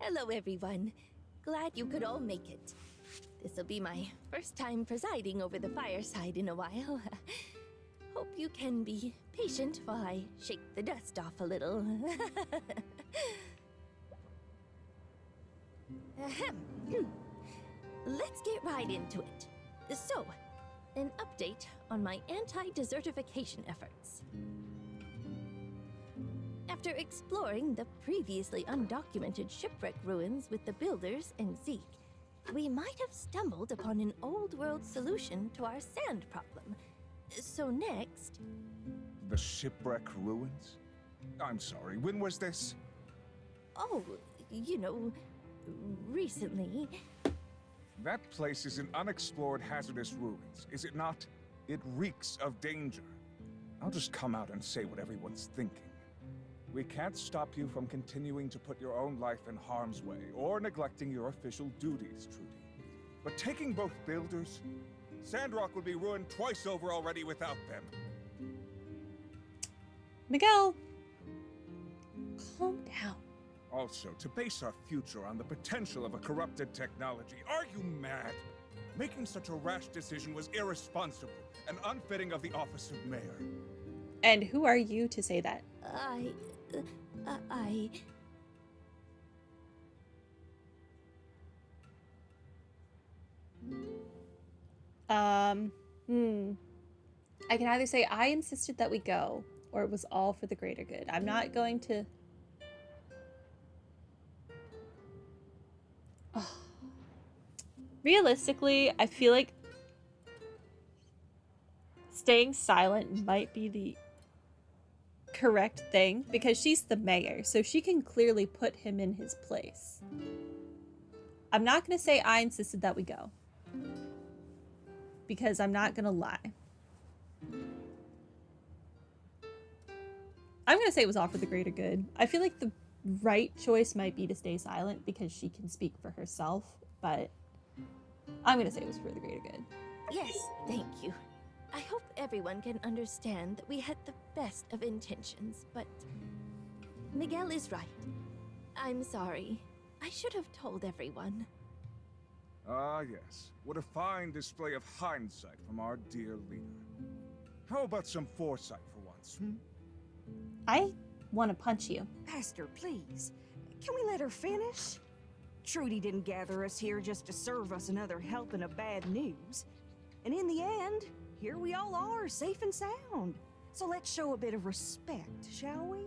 Hello, everyone. Glad you could all make it. This'll be my first time presiding over the fireside in a while. Hope you can be patient while I shake the dust off a little. Ahem. Let's get right into it. So, an update on my anti-desertification efforts. After exploring the previously undocumented shipwreck ruins with the builders and Zeke, we might have stumbled upon an old-world solution to our sand problem. So next... The shipwreck ruins? I'm sorry, when was this? Oh, recently. That place is an unexplored hazardous ruins, is it not? It reeks of danger. I'll just come out and say what everyone's thinking. We can't stop you from continuing to put your own life in harm's way, or neglecting your official duties, Trudy. But taking both builders, Sandrock would be ruined twice over already without them. Miguel, calm down. Also, to base our future on the potential of a corrupted technology, are you mad? Making such a rash decision was irresponsible and unfitting of the office of mayor. And who are you to say that? I can either say I insisted that we go, or it was all for the greater good. I'm not going to... Realistically, I feel like staying silent might be the correct thing, because she's the mayor, so she can clearly put him in his place. I'm not going to say I insisted that we go, because I'm not going to lie. I'm going to say it was all for the greater good. I feel like the right choice might be to stay silent because she can speak for herself, but I'm going to say it was for the greater good. Yes, thank you. I hope everyone can understand that we had the best of intentions, but Miguel is right. I'm sorry. I should have told everyone. Ah, yes. What a fine display of hindsight from our dear leader. How about some foresight for once, I want to punch you. Pastor, please. Can we let her finish? Trudy didn't gather us here just to serve us another helping of bad news. And in the end, here we all are, safe and sound. So let's show a bit of respect, shall we?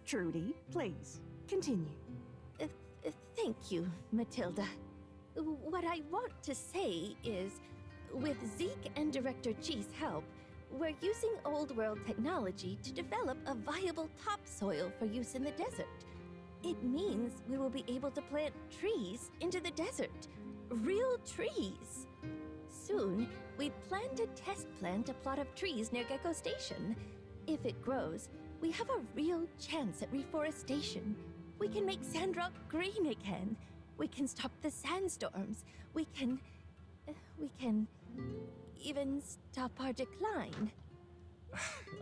Trudy, please, continue. Thank you, Matilda. What I want to say is, with Zeke and Director G's help, we're using old-world technology to develop a viable topsoil for use in the desert. It means we will be able to plant trees into the desert. Real trees. Soon, we plan to test plant a plot of trees near Gecko Station. If it grows, we have a real chance at reforestation. We can make Sandrock green again. We can stop the sandstorms. We can even stop our decline.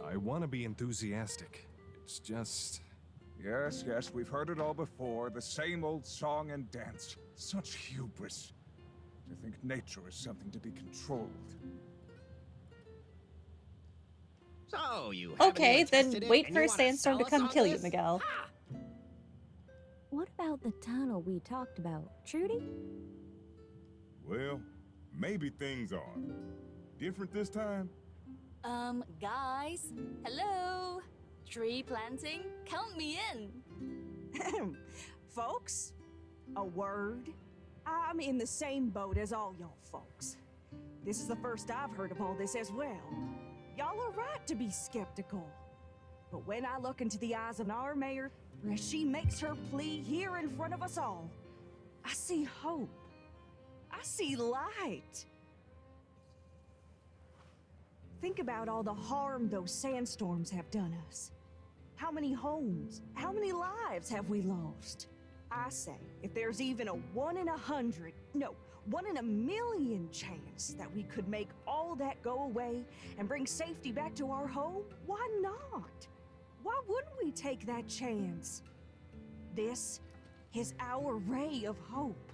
I want to be enthusiastic. It's just... Yes, we've heard it all before. The same old song and dance. Such hubris. To think nature is something to be controlled. So you Okay, then wait for a sandstorm to come kill you, Miguel. What about the tunnel we talked about, Trudy? Well, maybe things are different this time. Guys, hello? Tree planting? Count me in. Folks, a word. I'm in the same boat as all y'all folks. This is the first I've heard of all this as well. Y'all are right to be skeptical. But when I look into the eyes of our mayor, as she makes her plea here in front of us all, I see hope. I see light. Think about all the harm those sandstorms have done us. How many homes, how many lives have we lost? I say, if there's even a 1 in 100, no, 1 in a million chance that we could make all that go away and bring safety back to our home, why not? Why wouldn't we take that chance? This is our ray of hope.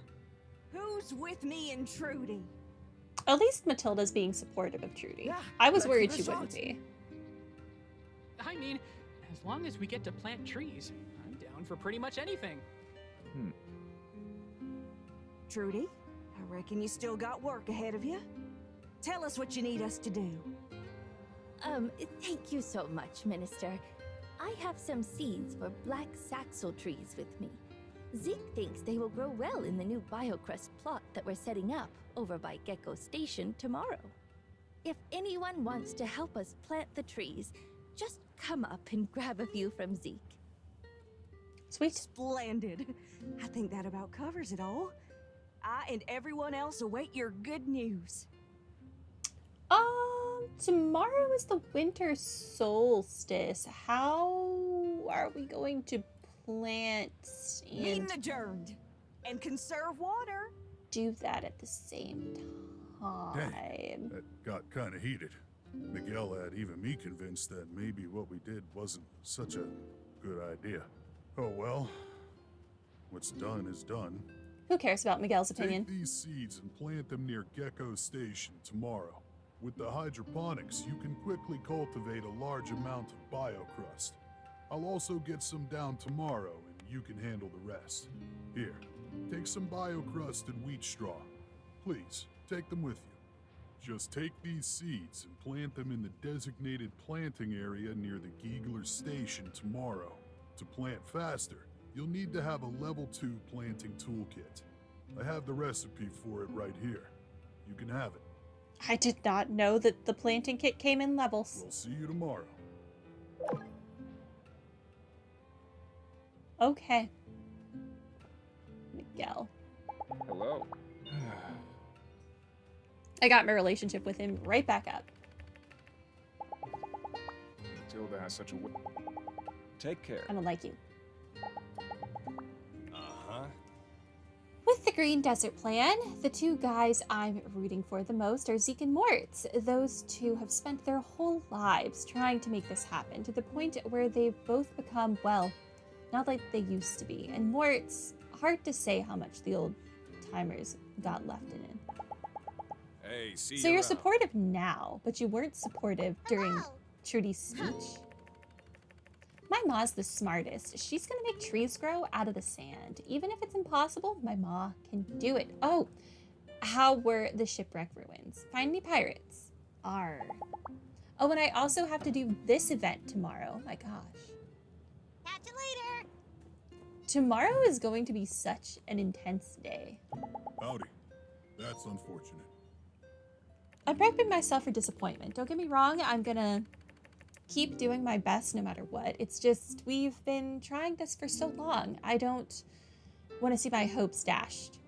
Who's with me and Trudy? At least Matilda's being supportive of Trudy. Yeah, I was let's worried give she it a wouldn't shot. be. I mean, as long as we get to plant trees, I'm down for pretty much anything. Trudy, I reckon you still got work ahead of you. Tell us what you need us to do. Thank you so much, Minister. I have some seeds for black saxel trees with me. Zeke thinks they will grow well in the new biocrust plot that we're setting up over by Gecko Station tomorrow. If anyone wants to help us plant the trees, just come up and grab a few from Zeke. Sweet. Splendid. I think that about covers it all. I and everyone else await your good news. Tomorrow is the winter solstice. How are we going to plant Meeting and adjourned. And conserve water. do that at the same time? That got kind of heated. Miguel had even me convinced that maybe what we did wasn't such a good idea. Oh well. What's done is done. Who cares about Miguel's opinion? Take these seeds and plant them near Gecko Station tomorrow. With the hydroponics, you can quickly cultivate a large amount of biocrust. I'll also get some down tomorrow, and you can handle the rest. Here, take some biocrust and wheat straw. Please, take them with you. Just take these seeds and plant them in the designated planting area near the Giegler Station tomorrow. To plant faster, you'll need to have a level 2 planting toolkit. I have the recipe for it right here. You can have it. I did not know that the planting kit came in levels. We'll see you tomorrow. Okay. Miguel. Hello. I got my relationship with him right back up. Matilda has such a Take care. I don't like you. Uh-huh. With the Green Desert Plan, the two guys I'm rooting for the most are Zeke and Moritz. Those two have spent their whole lives trying to make this happen, to the point where they've both become, well, not like they used to be. And Moritz, hard to say how much the old timers got left in it. Hey, see So you you're around. supportive now, but you weren't supportive during Trudy's speech. My ma's the smartest. She's gonna make trees grow out of the sand. Even if it's impossible, my ma can do it. Oh, how were the shipwreck ruins? Find me pirates. Arr. Oh, and I also have to do this event tomorrow. My gosh. Catch you later. Tomorrow is going to be such an intense day. Howdy. That's unfortunate. I'm prepping myself for disappointment. Don't get me wrong, I'm gonna keep doing my best no matter what. It's just, we've been trying this for so long. I don't want to see my hopes dashed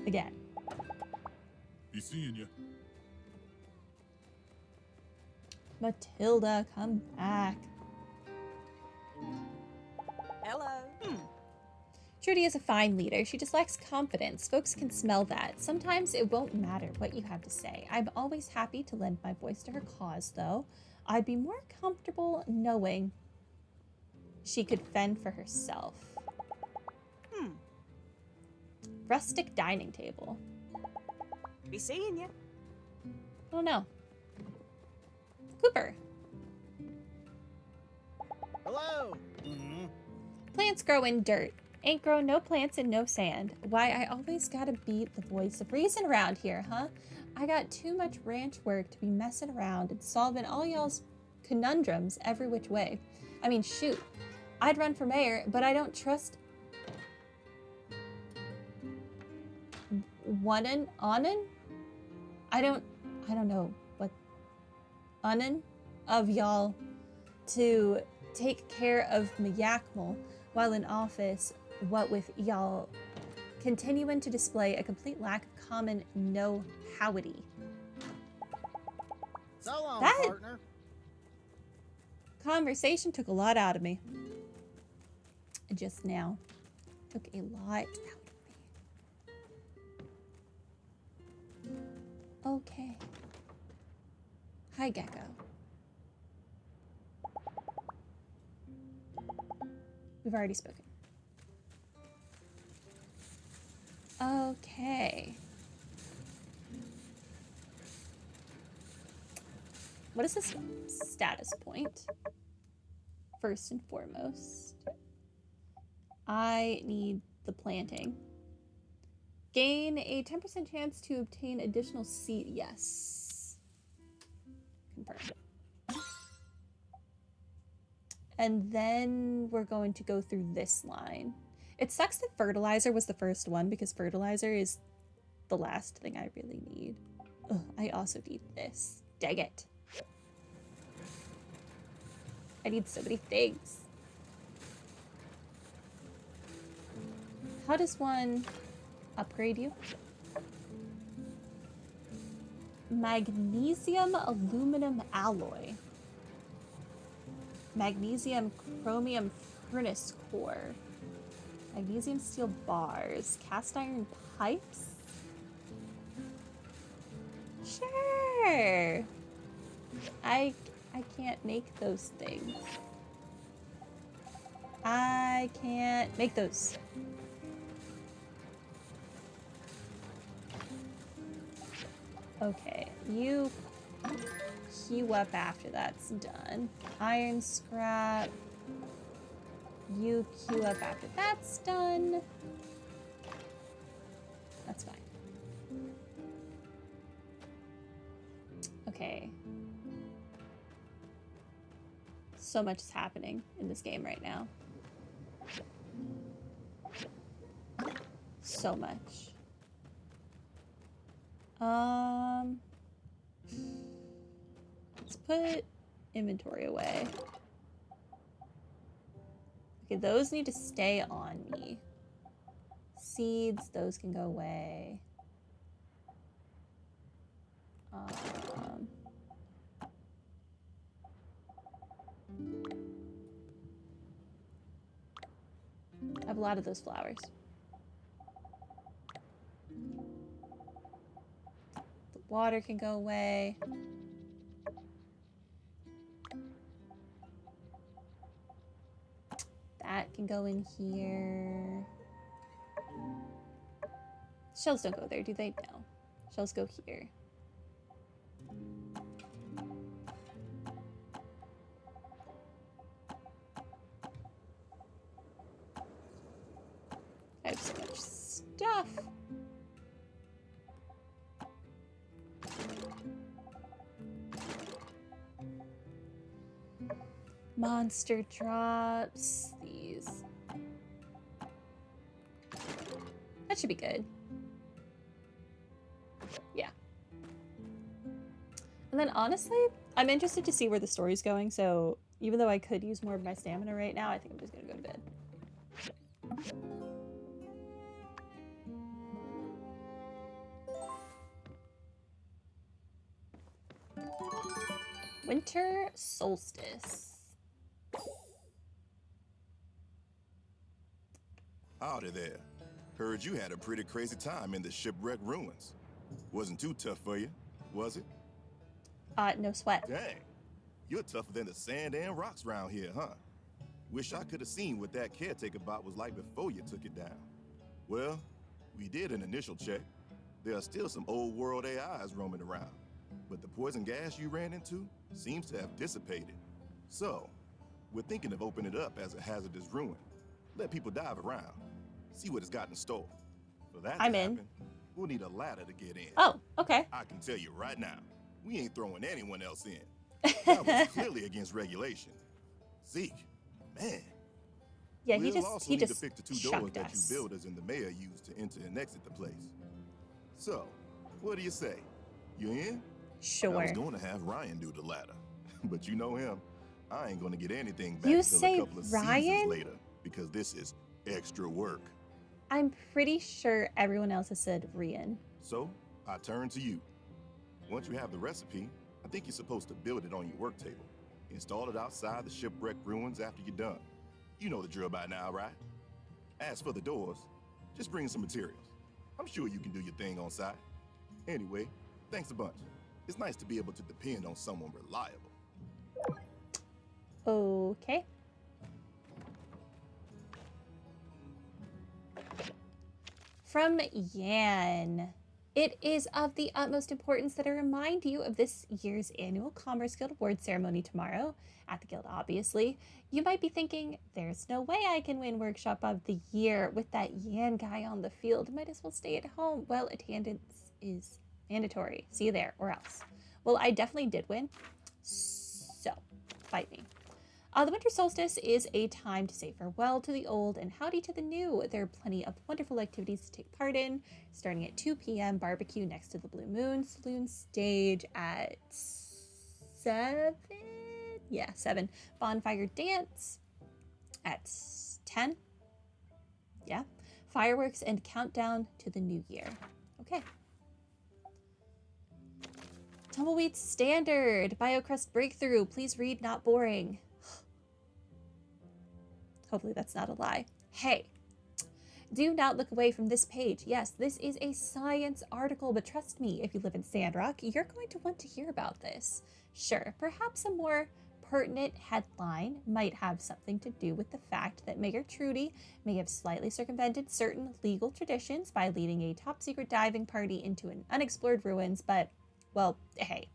again. Be seeing you. Matilda, come back. Hello. Trudy is a fine leader. She just lacks confidence. Folks can smell that. Sometimes it won't matter what you have to say. I'm always happy to lend my voice to her cause, though. I'd be more comfortable knowing she could fend for herself. Rustic dining table. Be seeing you. I don't know. Cooper. Hello. Plants grow in dirt. Ain't grow no plants in no sand. Why I always gotta be the voice of reason around here, huh? I got too much ranch work to be messing around and solving all y'all's conundrums every which way. I mean, shoot. I'd run for mayor, but I don't trust Onen? I don't know what Onen of y'all to take care of Miyakmal while in office, what with y'all continuing to display a complete lack of common know-howity. So long, That- partner. Conversation took a lot out of me. Just now. Took a lot out of me. Okay. Hi, Gecko. We've already spoken. Okay. What is this status point? First and foremost, I need the planting. Gain a 10% chance to obtain additional seed. Yes. Confirmed. And then we're going to go through this line. It sucks that fertilizer was the first one because fertilizer is the last thing I really need. Ugh, I also need this. Dang it. I need so many things. How does one upgrade you? Magnesium aluminum alloy. Magnesium chromium furnace core. Magnesium steel bars. Cast iron pipes? Sure. I can't make those things. I can't make those. Okay, you queue up after that's done. Iron scrap. You queue up after that's done. That's fine. Okay. So much is happening in this game right now. So much. Let's put inventory away. Okay, those need to stay on me. Seeds, those can go away. I have a lot of those flowers. The water can go away. That can go in here. Shells don't go there, do they? No. Shells go here. I have so much stuff. Monster drops. These. That should be good. Yeah. And then honestly, I'm interested to see where the story's going, so even though I could use more of my stamina right now, I think I'm just gonna go to bed. Winter solstice. Howdy there. Heard you had a pretty crazy time in the shipwreck ruins. Wasn't too tough for you, was it? No sweat. Dang. You're tougher than the sand and rocks around here, huh? Wish I could have seen what that caretaker bot was like before you took it down. Well, we did an initial check. There are still some old world AIs roaming around, but the poison gas you ran into seems to have dissipated. So, we're thinking of opening it up as a hazardous ruin. Let people dive around, see what it's got in store. For that to happen, we'll need a ladder to get in. Oh, okay. I can tell you right now, we ain't throwing anyone else in. That was clearly against regulation. Zeke, man. Yeah, we'll he just also need to fix the two doors chucked that us. you builders and the mayor used to enter and exit the place. So, what do you say? You in? Sure. I was going to have Ryan do the ladder, but you know him. I ain't going to get anything back You until say a couple of Ryan? seasons later, because this is extra work. I'm pretty sure everyone else has said Rian. So, I turn to you. Once you have the recipe, I think you're supposed to build it on your work table. Install it outside the shipwreck ruins after you're done. You know the drill by now, right? As for the doors, just bring some materials. I'm sure you can do your thing on site. Anyway, thanks a bunch. It's nice to be able to depend on someone reliable. Okay. From Yan. It is of the utmost importance that I remind you of this year's annual Commerce Guild Award ceremony tomorrow, at the Guild, obviously. You might be thinking, there's no way I can win Workshop of the Year with that Yan guy on the field. Might as well stay at home. Well, attendance is mandatory. See you there, or else. Well, I definitely did win, so fight me. The winter solstice is a time to say farewell to the old and howdy to the new. There are plenty of wonderful activities to take part in, starting at 2 p.m. barbecue next to the Blue Moon Saloon stage at 7? Yeah, 7. Bonfire dance at 10. Yeah. Fireworks and countdown to the new year. Okay. Tumbleweed Standard. BioCrust Breakthrough. Please read, not boring. Hopefully that's not a lie. Hey, do not look away from this page. Yes, this is a science article, but trust me, if you live in Sandrock, you're going to want to hear about this. Sure, perhaps a more pertinent headline might have something to do with the fact that Mayor Trudy may have slightly circumvented certain legal traditions by leading a top-secret diving party into an unexplored ruins, but, well, hey,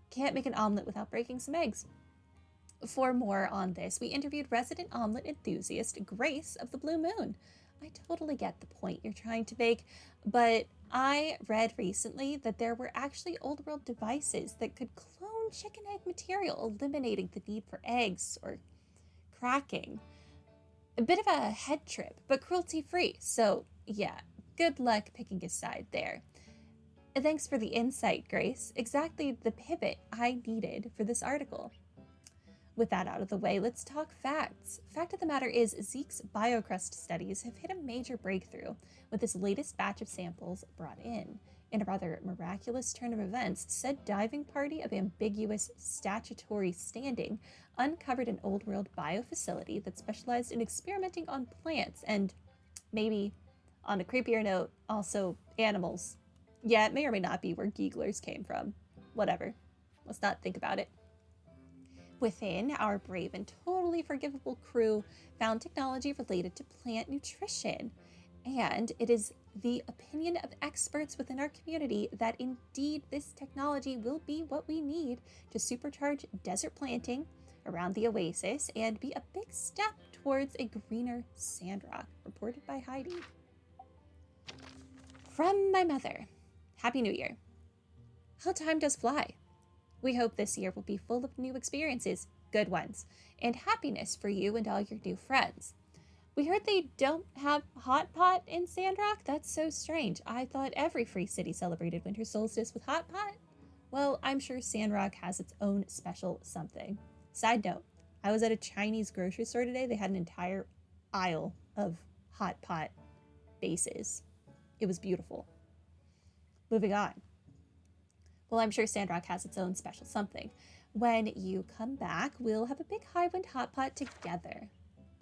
can't make an omelet without breaking some eggs. For more on this, we interviewed resident omelet enthusiast Grace of the Blue Moon. I totally get the point you're trying to make, but I read recently that there were actually old world devices that could clone chicken egg material, eliminating the need for eggs or cracking. A bit of a head trip, but cruelty-free, so yeah, good luck picking a side there. Thanks for the insight, Grace. Exactly the pivot I needed for this article. With that out of the way, let's talk facts. Fact of the matter is, Zeke's BioCrust studies have hit a major breakthrough with this latest batch of samples brought in. In a rather miraculous turn of events, said diving party of ambiguous statutory standing uncovered an old-world biofacility that specialized in experimenting on plants and, maybe, on a creepier note, also animals. Yeah, it may or may not be where Geeglers came from. Whatever. Let's not think about it. Within, our brave and totally forgivable crew found technology related to plant nutrition. And it is the opinion of experts within our community that indeed this technology will be what we need to supercharge desert planting around the oasis and be a big step towards a greener Sandrock, reported by Heidi. From my mother, Happy New Year. How time does fly. We hope this year will be full of new experiences, good ones, and happiness for you and all your new friends. We heard they don't have hot pot in Sandrock? That's so strange. I thought every free city celebrated winter solstice with hot pot. Well, I'm sure Sandrock has its own special something. Side note, I was at a Chinese grocery store today. They had an entire aisle of hot pot bases. It was beautiful. Moving on. Well, I'm sure Sandrock has its own special something. When you come back, we'll have a big Highwind hot pot together.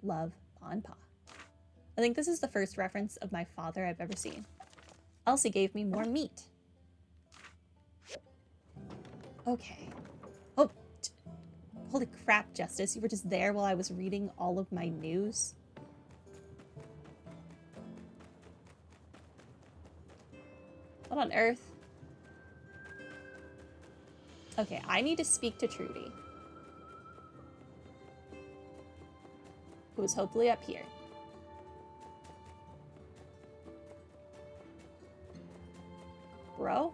Love, Pa and Pa. I think this is the first reference of my father I've ever seen. Elsie gave me more meat. Okay. Oh, holy crap, Justice. You were just there while I was reading all of my news. What on earth? Okay, I need to speak to Trudy, who is hopefully up here. Bro?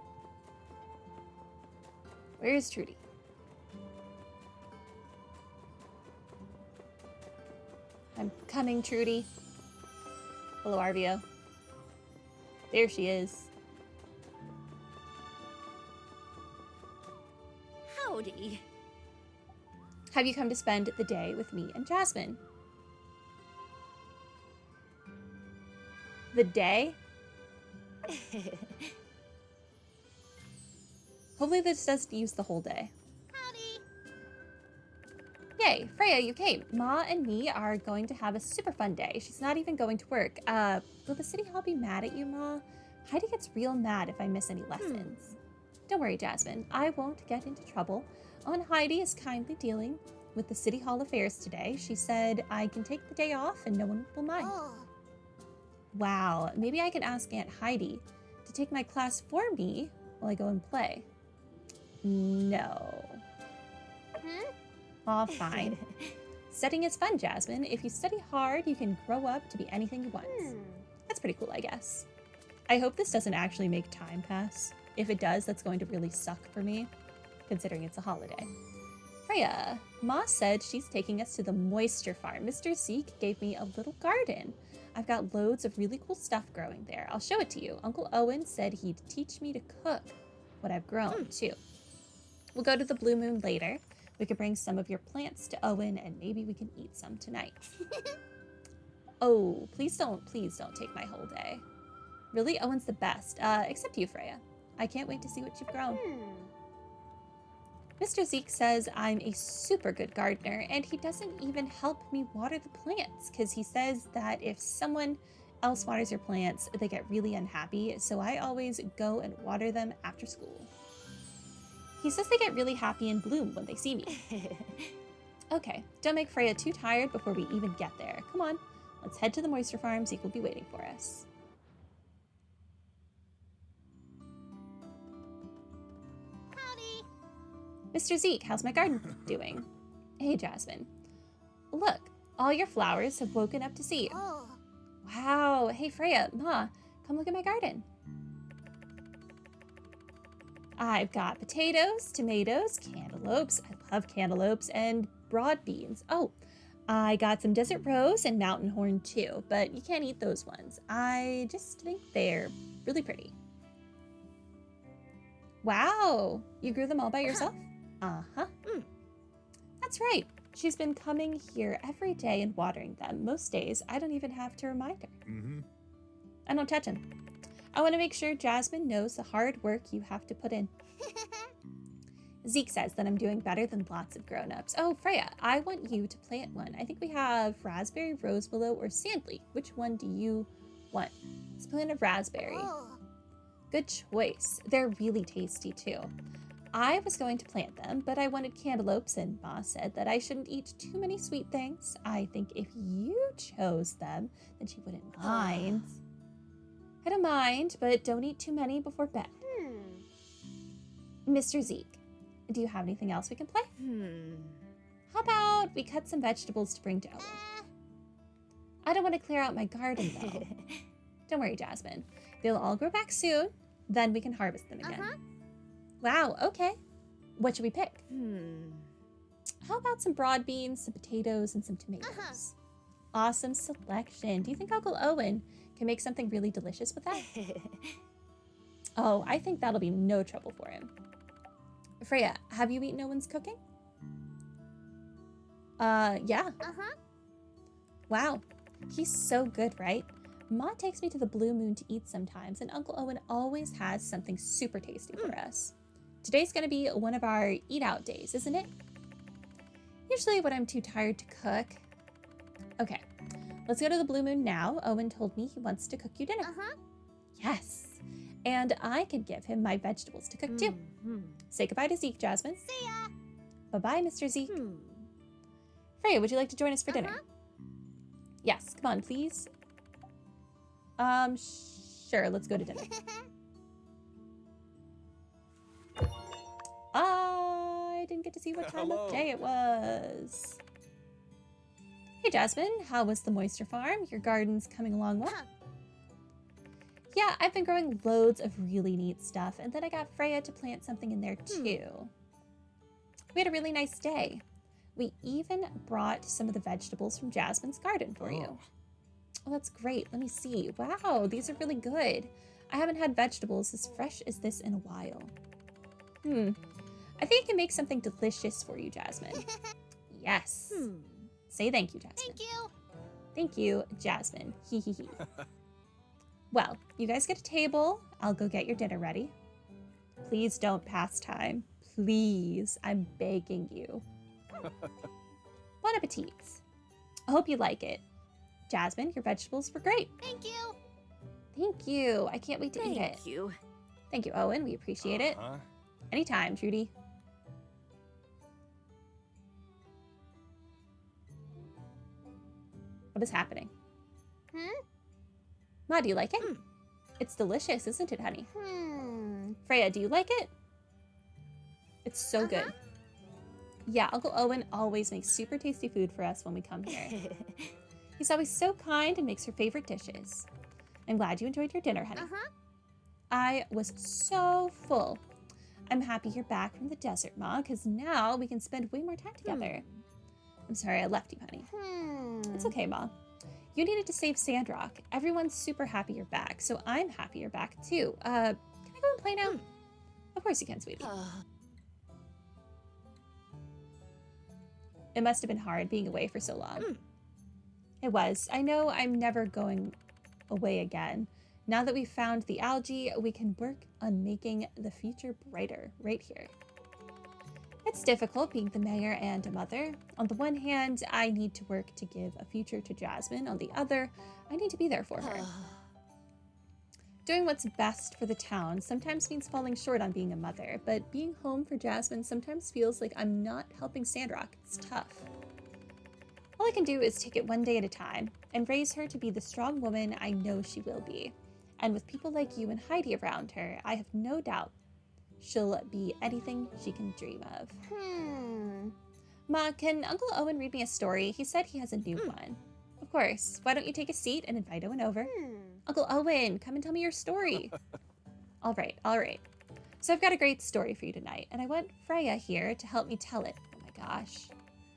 Where is Trudy? I'm coming, Trudy. Hello, Arvio. There she is. Howdy. Have you come to spend the day with me and Jasmine? The day? Hopefully this doesn't use the whole day. Howdy. Yay, Freya, you came. Ma and me are going to have a super fun day. She's not even going to work. Will the city hall be mad at you, Ma? Heidi gets real mad if I miss any lessons. Don't worry, Jasmine. I won't get into trouble. Aunt Heidi is kindly dealing with the city hall affairs today. She said I can take the day off and no one will mind. Oh. Wow, maybe I can ask Aunt Heidi to take my class for me while I go and play. No. Aw, fine. Studying is fun, Jasmine. If you study hard, you can grow up to be anything you want. That's pretty cool, I guess. I hope this doesn't actually make time pass. If it does, that's going to really suck for me, considering it's a holiday. Freya, Ma said she's taking us to the moisture farm. Mr. Zeke gave me a little garden. I've got loads of really cool stuff growing there. I'll show it to you. Uncle Owen said he'd teach me to cook what I've grown, too. We'll go to the Blue Moon later. We could bring some of your plants to Owen, and maybe we can eat some tonight. Oh, please don't take my whole day. Really, Owen's the best, except you, Freya. I can't wait to see what you've grown. Mr. Zeke says I'm a super good gardener, and he doesn't even help me water the plants, because he says that if someone else waters your plants, they get really unhappy, so I always go and water them after school. He says they get really happy and bloom when they see me. Okay, don't make Freya too tired before we even get there. Come on, let's head to the moisture farm. Zeke will be waiting for us. Howdy. Mr. Zeke, how's my garden doing? Hey, Jasmine. Look, all your flowers have woken up to see you. Oh. Wow. Hey, Freya, Ma, come look at my garden. I've got potatoes, tomatoes, cantaloupes. I love cantaloupes, and broad beans. Oh, I got some desert rose and mountain horn too, but you can't eat those ones. I just think they're really pretty. Wow, you grew them all by yourself? Uh-huh. That's right. She's been coming here every day and watering them. Most days, I don't even have to remind her. I don't touch them. I want to make sure Jasmine knows the hard work you have to put in. Zeke says that I'm doing better than lots of grown-ups. Oh, Freya, I want you to plant one. I think we have raspberry, rose willow, or sandleaf. Which one do you want? Let's plant a raspberry. Oh. Good choice. They're really tasty too. I was going to plant them, but I wanted cantaloupes, and Ma said that I shouldn't eat too many sweet things. I think if you chose them, then she wouldn't mind. I don't mind, but don't eat too many before bed. Mr. Zeke, do you have anything else we can play? How about we cut some vegetables to bring to Owen? I don't want to clear out my garden, though. Don't worry, Jasmine. They'll all grow back soon. Then we can harvest them again. Wow, okay. What should we pick? How about some broad beans, some potatoes, and some tomatoes? Awesome selection. Do you think Uncle Owen can make something really delicious with that? Oh, I think that'll be no trouble for him. Freya, have you eaten Owen's cooking? Yeah. Wow, he's so good, right? Ma takes me to the Blue Moon to eat sometimes, and Uncle Owen always has something super tasty for us. Today's gonna be one of our eat-out days, isn't it? Usually when I'm too tired to cook. Okay, let's go to the Blue Moon now. Owen told me he wants to cook you dinner. Yes, and I can give him my vegetables to cook too. Say goodbye to Zeke, Jasmine. See ya. Bye-bye, Mr. Zeke. Freya, would you like to join us for dinner? Yes, come on, please. Sure, let's go to dinner. I didn't get to see what time of day it was. Hey, Jasmine, how was the moisture farm? Your garden's coming along well? Yeah, I've been growing loads of really neat stuff, and then I got Freya to plant something in there too. We had a really nice day. We even brought some of the vegetables from Jasmine's garden for you. Oh, that's great. Let me see. Wow, these are really good. I haven't had vegetables as fresh as this in a while. I think I can make something delicious for you, Jasmine. Yes. Say thank you, Jasmine. Thank you. Thank you, Jasmine. Hee hee hee. Well, you guys get a table. I'll go get your dinner ready. Please don't pass time. Please, I'm begging you. Bon appetit. I hope you like it. Jasmine, your vegetables were great. Thank you. Thank you. I can't wait to eat it. Thank you. Thank you, Owen. We appreciate it. Anytime, Judy. What is happening? Ma, do you like it? It's delicious, isn't it, honey? Hmm. Freya, do you like it? It's so good. Yeah, Uncle Owen always makes super tasty food for us when we come here. He's always so kind and makes her favorite dishes. I'm glad you enjoyed your dinner, honey. I was so full. I'm happy you're back from the desert, Ma, because now we can spend way more time together. I'm sorry I left you, honey. It's okay, Ma. You needed to save Sandrock. Everyone's super happy you're back, so I'm happy you're back too. Can I go and play now? Of course you can, sweetie. It must have been hard being away for so long. It was. I know I'm never going away again. Now that we've found the algae, we can work on making the future brighter right here. It's difficult being the mayor and a mother. On the one hand, I need to work to give a future to Jasmine. On the other, I need to be there for her. Doing what's best for the town sometimes means falling short on being a mother, but being home for Jasmine sometimes feels like I'm not helping Sandrock. It's tough. All I can do is take it one day at a time and raise her to be the strong woman I know she will be. And with people like you and Heidi around her, I have no doubt she'll be anything she can dream of. Ma, can Uncle Owen read me a story? He said he has a new one. Of course. Why don't you take a seat and invite Owen over? Uncle Owen, come and tell me your story. All right. So I've got a great story for you tonight, and I want Freya here to help me tell it. Oh my gosh.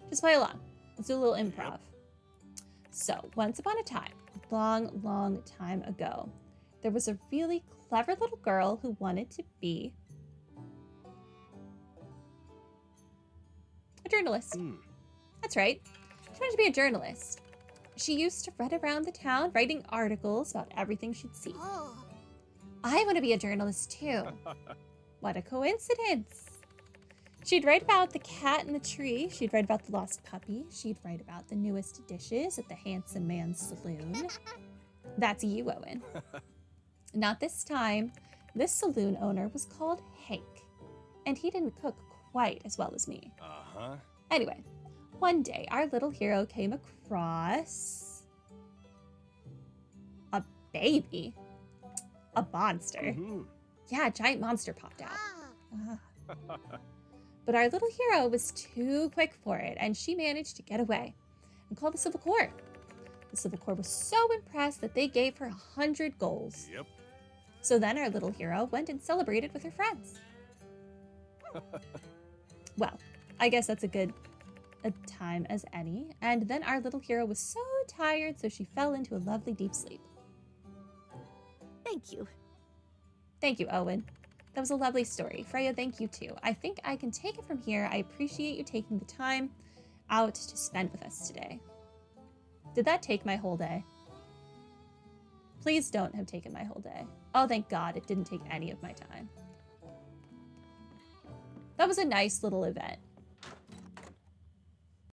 Just play along. Let's do a little improv. So, once upon a time, a long, long time ago, there was a really clever little girl who wanted to be a journalist. That's right. She wanted to be a journalist. She used to run around the town writing articles about everything she'd see. I want to be a journalist too. What a coincidence. She'd write about the cat in the tree. She'd write about the lost puppy. She'd write about the newest dishes at the Handsome Man's Saloon. That's you, Owen. Not this time. This saloon owner was called Hank, and he didn't cook quite as well as me. Anyway, one day our little hero came across a baby. A monster. Yeah, a giant monster popped out. But our little hero was too quick for it, and she managed to get away and call the Civil Court. The Civil Court was so impressed that they gave her 100 goals. So then our little hero went and celebrated with her friends. Well, I guess that's a good a time as any. And then our little hero was so tired, so she fell into a lovely deep sleep. Thank you. Thank you, Owen. That was a lovely story. Freya, thank you too. I think I can take it from here. I appreciate you taking the time out to spend with us today. Did that take my whole day? Please don't have taken my whole day. Oh, thank God, it didn't take any of my time. That was a nice little event.